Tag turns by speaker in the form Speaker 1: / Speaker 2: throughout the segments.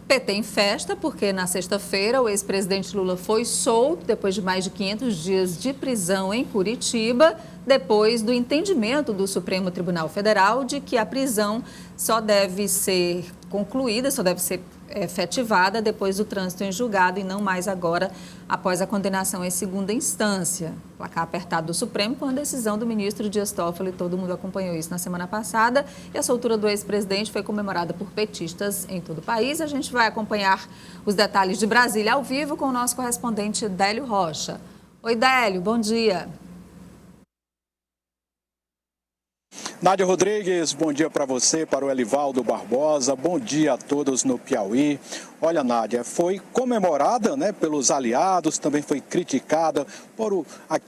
Speaker 1: PT em festa, porque na sexta-feira o ex-presidente Lula foi solto depois de mais de 500 dias de prisão em Curitiba, depois do entendimento do Supremo Tribunal Federal de que a prisão só deve ser concluída, só deve ser efetivada depois do trânsito em julgado e não mais agora após a condenação em segunda instância. Placar apertado do Supremo com a decisão do ministro Dias Toffoli, todo mundo acompanhou isso na semana passada, e a soltura do ex-presidente foi comemorada por petistas em todo o país. A gente vai acompanhar os detalhes de Brasília ao vivo com o nosso correspondente Délio Rocha. Oi, Délio, bom dia.
Speaker 2: Nádia Rodrigues, bom dia para você, para o Elivaldo Barbosa, bom dia a todos no Piauí. Olha, Nádia, foi comemorada, né, pelos aliados, também foi criticada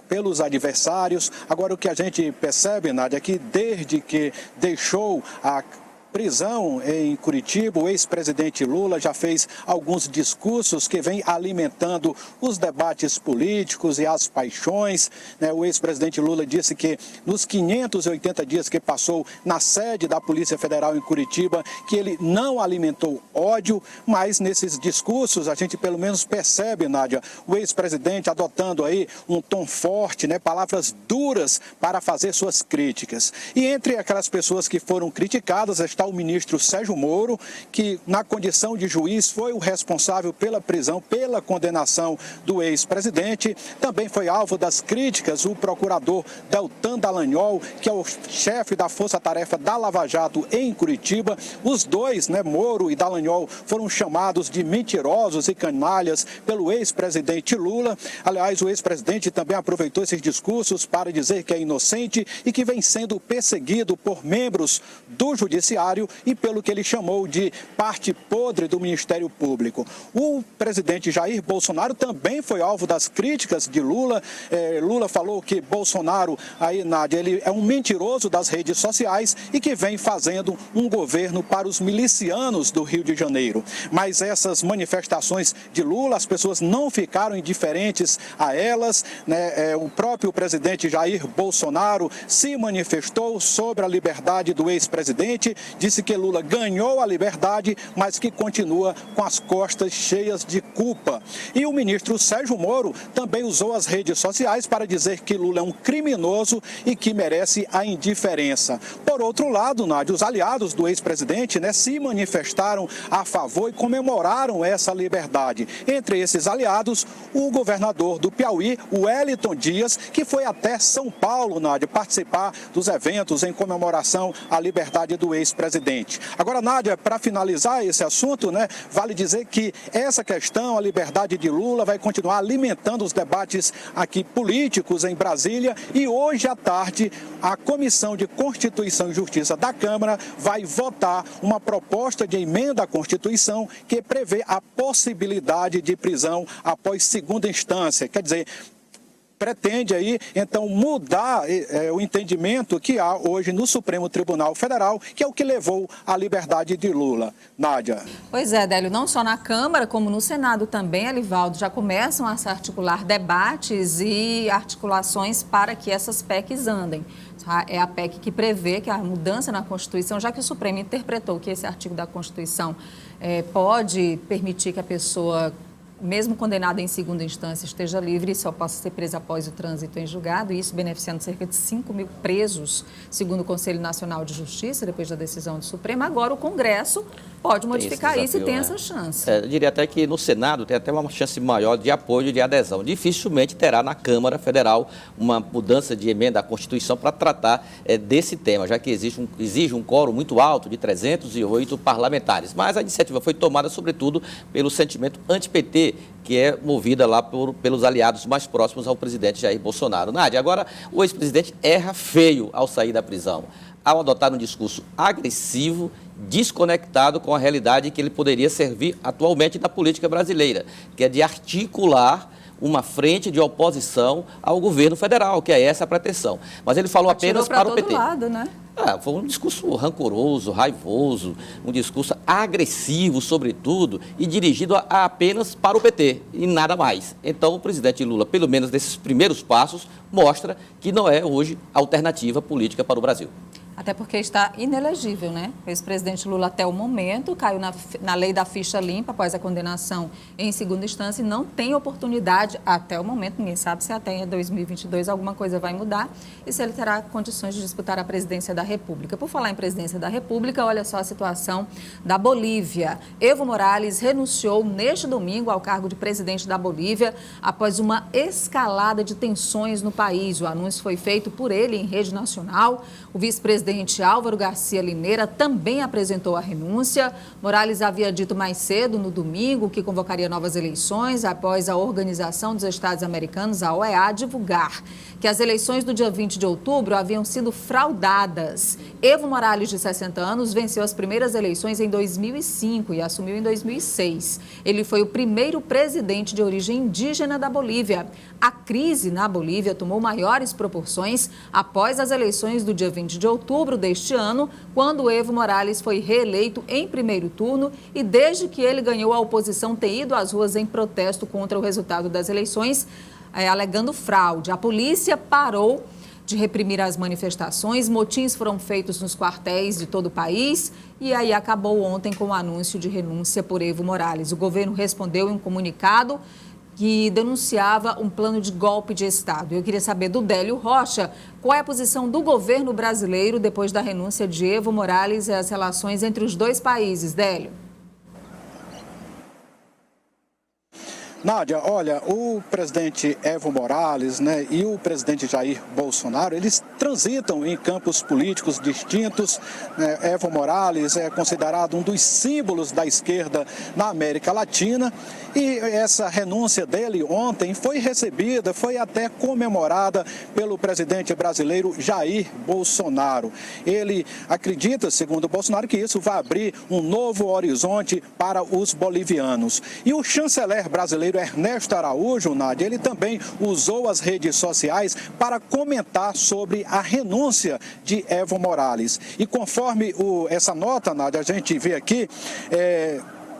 Speaker 2: pelos adversários. Agora, o que a gente percebe, Nádia, é que desde que deixou a prisão em Curitiba, o ex-presidente Lula já fez alguns discursos que vêm alimentando os debates políticos e as paixões, né? O ex-presidente Lula disse que nos 580 dias que passou na sede da Polícia Federal em Curitiba, que ele não alimentou ódio, mas nesses discursos a gente pelo menos percebe, Nádia, o ex-presidente adotando aí um tom forte, né? Palavras duras para fazer suas críticas. E entre aquelas pessoas que foram criticadas está o ministro Sérgio Moro, que na condição de juiz foi o responsável pela prisão, pela condenação do ex-presidente. Também foi alvo das críticas o procurador Deltan Dallagnol, que é o chefe da Força-Tarefa da Lava Jato em Curitiba. Os dois, né, Moro e Dallagnol, foram chamados de mentirosos e canalhas pelo ex-presidente Lula. Aliás, o ex-presidente também aproveitou esses discursos para dizer que é inocente e que vem sendo perseguido por membros do Judiciário e pelo que ele chamou de parte podre do Ministério Público. O presidente Jair Bolsonaro também foi alvo das críticas de Lula. Lula falou que Bolsonaro, aí, Nádia, ele é um mentiroso das redes sociais e que vem fazendo um governo para os milicianos do Rio de Janeiro. Mas essas manifestações de Lula, as pessoas não ficaram indiferentes a elas, né? O próprio presidente Jair Bolsonaro se manifestou sobre a liberdade do ex-presidente, disse que Lula ganhou a liberdade, mas que continua com as costas cheias de culpa. E o ministro Sérgio Moro também usou as redes sociais para dizer que Lula é um criminoso e que merece a indiferença. Por outro lado, Nádia, os aliados do ex-presidente, né, se manifestaram a favor e comemoraram essa liberdade. Entre esses aliados, o governador do Piauí, o Wellington Dias, que foi até São Paulo, Nádia, participar dos eventos em comemoração à liberdade do ex-presidente. Agora, Nádia, para finalizar esse assunto, né, vale dizer que essa questão, a liberdade de Lula, vai continuar alimentando os debates aqui políticos em Brasília e hoje à tarde a Comissão de Constituição e Justiça da Câmara vai votar uma proposta de emenda à Constituição que prevê a possibilidade de prisão após segunda instância. Quer dizer, pretende aí, então, mudar o entendimento que há hoje no Supremo Tribunal Federal, que é o que levou à liberdade de Lula. Nádia.
Speaker 1: Pois é, Délio, não só na Câmara, como no Senado também, Elivaldo, já começam a se articular debates e articulações para que essas PECs andem. É a PEC que prevê que a mudança na Constituição, já que o Supremo interpretou que esse artigo da Constituição pode permitir que a pessoa, mesmo condenada em segunda instância, esteja livre e só possa ser presa após o trânsito em julgado, e isso beneficiando cerca de 5 mil presos, segundo o Conselho Nacional de Justiça, depois da decisão do Supremo. Agora o Congresso pode modificar isso e tem essa chance.
Speaker 3: Eu diria até que no Senado tem até uma chance maior de apoio e de adesão. Dificilmente terá na Câmara Federal uma mudança de emenda à Constituição para tratar desse tema, já que exige um quórum muito alto de 308 parlamentares. Mas a iniciativa foi tomada, sobretudo, pelo sentimento anti-PT, que é movida lá pelos aliados mais próximos ao presidente Jair Bolsonaro. Nádia, agora o ex-presidente erra feio ao sair da prisão, ao adotar um discurso agressivo, desconectado com a realidade que ele poderia servir atualmente na política brasileira, que é de articular uma frente de oposição ao governo federal, que é essa a pretensão. Mas ele falou apenas para o PT.
Speaker 1: Lado, né?
Speaker 3: Foi um discurso rancoroso, raivoso, um discurso agressivo, sobretudo, e dirigido apenas para o PT e nada mais. Então, o presidente Lula, pelo menos nesses primeiros passos, mostra que não é hoje alternativa política para o Brasil.
Speaker 1: Até porque está inelegível, né? O ex-presidente Lula, até o momento, caiu na lei da ficha limpa após a condenação em segunda instância e não tem oportunidade, até o momento, ninguém sabe se até em 2022 alguma coisa vai mudar e se ele terá condições de disputar a presidência da República. Por falar em presidência da República, olha só a situação da Bolívia. Evo Morales renunciou neste domingo ao cargo de presidente da Bolívia após uma escalada de tensões no país. O anúncio foi feito por ele em rede nacional. O vice-presidente Álvaro Garcia Linera também apresentou a renúncia. Morales havia dito mais cedo, no domingo, que convocaria novas eleições após a Organização dos Estados Americanos, a OEA, divulgar que as eleições do dia 20 de outubro haviam sido fraudadas. Evo Morales, de 60 anos, venceu as primeiras eleições em 2005 e assumiu em 2006. Ele foi o primeiro presidente de origem indígena da Bolívia. A crise na Bolívia tomou maiores proporções após as eleições do dia 20 de outubro deste ano, quando Evo Morales foi reeleito em primeiro turno e desde que ele ganhou, a oposição tem ido às ruas em protesto contra o resultado das eleições, alegando fraude. A polícia parou de reprimir as manifestações, motins foram feitos nos quartéis de todo o país e aí acabou ontem com o anúncio de renúncia por Evo Morales. O governo respondeu em um comunicado que denunciava um plano de golpe de Estado. Eu queria saber do Délio Rocha qual é a posição do governo brasileiro depois da renúncia de Evo Morales e as relações entre os dois países. Délio.
Speaker 2: Nádia, olha, o presidente Evo Morales, né, e o presidente Jair Bolsonaro, eles transitam em campos políticos distintos. Evo Morales é considerado um dos símbolos da esquerda na América Latina e essa renúncia dele ontem foi recebida, foi até comemorada pelo presidente brasileiro Jair Bolsonaro. Ele acredita, segundo Bolsonaro, que isso vai abrir um novo horizonte para os bolivianos. E o chanceler brasileiro Ernesto Araújo, Nádia, ele também usou as redes sociais para comentar sobre a renúncia de Evo Morales. E conforme essa nota, Nádia, a gente vê aqui,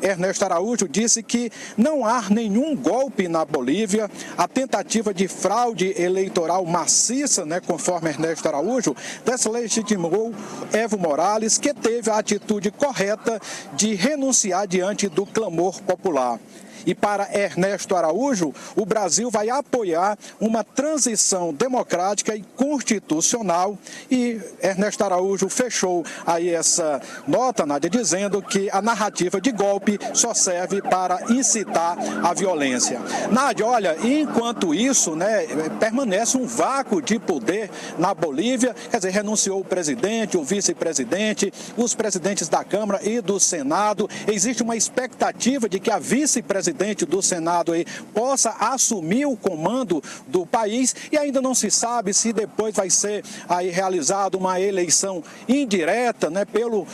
Speaker 2: Ernesto Araújo disse que não há nenhum golpe na Bolívia, a tentativa de fraude eleitoral maciça, né, conforme Ernesto Araújo, deslegitimou Evo Morales, que teve a atitude correta de renunciar diante do clamor popular. E para Ernesto Araújo, o Brasil vai apoiar uma transição democrática e constitucional. E Ernesto Araújo fechou aí essa nota, Nádia, dizendo que a narrativa de golpe só serve para incitar a violência. Nádia, olha, enquanto isso, né, permanece um vácuo de poder na Bolívia, quer dizer, renunciou o presidente, o vice-presidente, os presidentes da Câmara e do Senado. Existe uma expectativa de que a vice-presidente do Senado aí possa assumir o comando do país e ainda não se sabe se depois vai ser aí realizada uma eleição indireta, né, pelo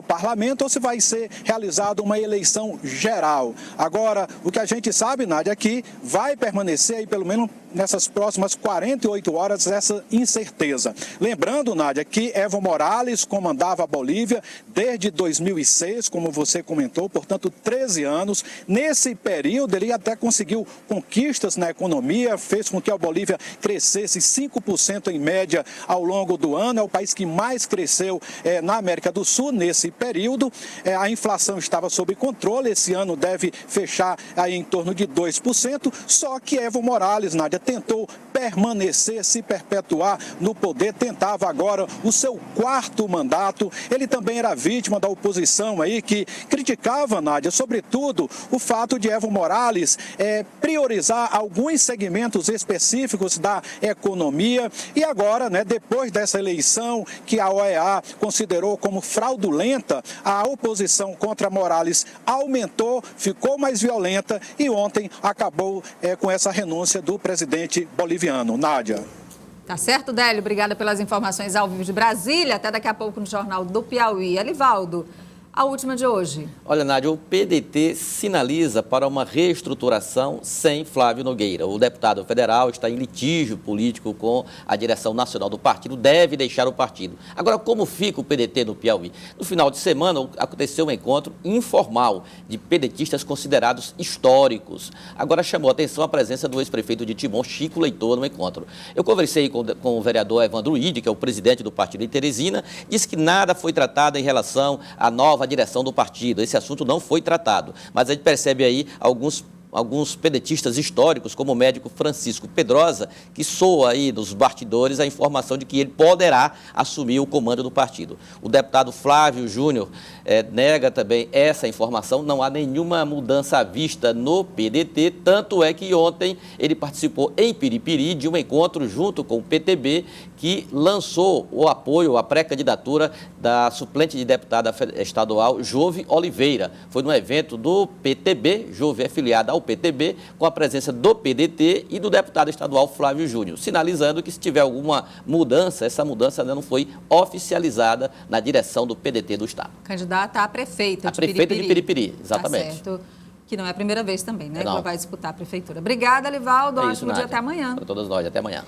Speaker 2: parlamento ou se vai ser realizada uma eleição geral. Agora, o que a gente sabe, Nádia, é que vai permanecer aí pelo menos nessas próximas 48 horas essa incerteza. Lembrando, Nádia, que Evo Morales comandava a Bolívia desde 2006, como você comentou, portanto 13 anos. Nesse período ele até conseguiu conquistas na economia, fez com que a Bolívia crescesse 5% em média ao longo do ano. É o país que mais cresceu na América do Sul nesse período. A inflação estava sob controle, esse ano deve fechar aí em torno de 2%, só que Evo Morales, Nádia, tentou permanecer, se perpetuar no poder, tentava agora o seu 4º mandato. Ele também era vítima da oposição aí que criticava, Nádia, sobretudo o fato de Evo Morales priorizar alguns segmentos específicos da economia. E agora, né, depois dessa eleição que a OEA considerou como fraudulenta, a oposição contra Morales aumentou, ficou mais violenta e ontem acabou com essa renúncia do presidente boliviano. Nádia.
Speaker 1: Tá certo, Délio? Obrigada pelas informações ao vivo de Brasília. Até daqui a pouco no Jornal do Piauí. Elivaldo, A última de hoje.
Speaker 3: Olha, Nádia, o PDT sinaliza para uma reestruturação sem Flávio Nogueira. O deputado federal está em litígio político com a direção nacional do partido, deve deixar o partido. Agora, como fica o PDT no Piauí? No final de semana, aconteceu um encontro informal de pedetistas considerados históricos. Agora, chamou a atenção a presença do ex-prefeito de Timon, Chico Leitor, no encontro. Eu conversei com o vereador Evandro Ide, que é o presidente do partido em Teresina, disse que nada foi tratado em relação à nova direção do partido. Esse assunto não foi tratado, mas a gente percebe aí alguns pedetistas históricos, como o médico Francisco Pedrosa, que soa aí nos bastidores a informação de que ele poderá assumir o comando do partido. O deputado Flávio Júnior nega também essa informação, não há nenhuma mudança à vista no PDT, tanto é que ontem ele participou em Piripiri de um encontro junto com o PTB, que lançou o apoio à pré-candidatura da suplente de deputada estadual, Jove Oliveira. Foi no evento do PTB, Jove é filiada ao PTB, com a presença do PDT e do deputado estadual Flávio Júnior, sinalizando que se tiver alguma mudança, essa mudança ainda não foi oficializada na direção do PDT do Estado.
Speaker 1: Candidata a prefeita de
Speaker 3: prefeita de Piripiri, exatamente.
Speaker 1: Tá certo. Que não é a primeira vez também, né? Que
Speaker 3: Não.
Speaker 1: ela vai disputar a prefeitura. Obrigada, Livaldo.
Speaker 3: É
Speaker 1: Ótimo
Speaker 3: isso,
Speaker 1: dia,
Speaker 3: Nádia.
Speaker 1: até amanhã.
Speaker 3: Para todas nós, até amanhã.